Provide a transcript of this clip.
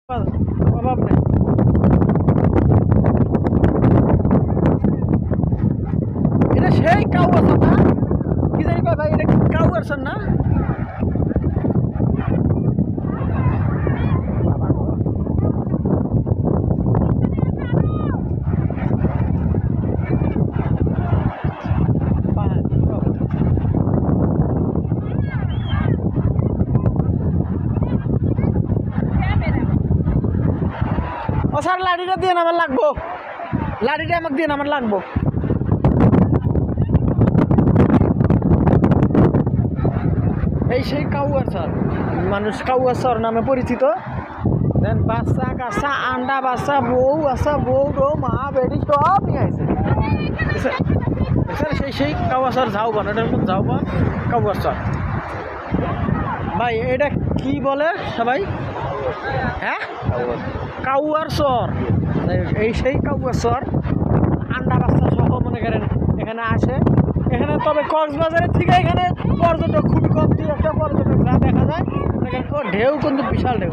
অভাব নেই। এটা সেই কাউ আছে না, কি জানি কয় ভাই, এটা কাউ আছেন না? ও স্যার, লাঠিটা দিয়ে আমার লাগবো, লাঠিটা আমাকে দিয়ে আমার লাগবো। এই সেই কাউয়ার স্যার, মানুষ কাউয়ার স্যার নামে পরিচিত। দেন বাচ্চা কাচ্চা, আন্ডা বাচ্চা, বউ আছে, বউ টৌ মা বেটি সব নিয়ে আসে স্যার। সেই কাউয়ার স্যার ঝাউবান, এটার মধ্যে ঝাউবান কাউয়ার স্যার। ভাই এটা কি বলে সবাই? হ্যাঁ, কাউয়ার স্বর। এই সেই কাউয়ার স্বর, আন্ডা বাচ্চা সহ মনে করেন এখানে আসে। এখানে তবে কক্সবাজারের থেকে এখানে পর্যটক খুবই কম, একটা পর্যটক যা দেখা যায়। ঢেউ কিন্তু বিশাল ঢেউ।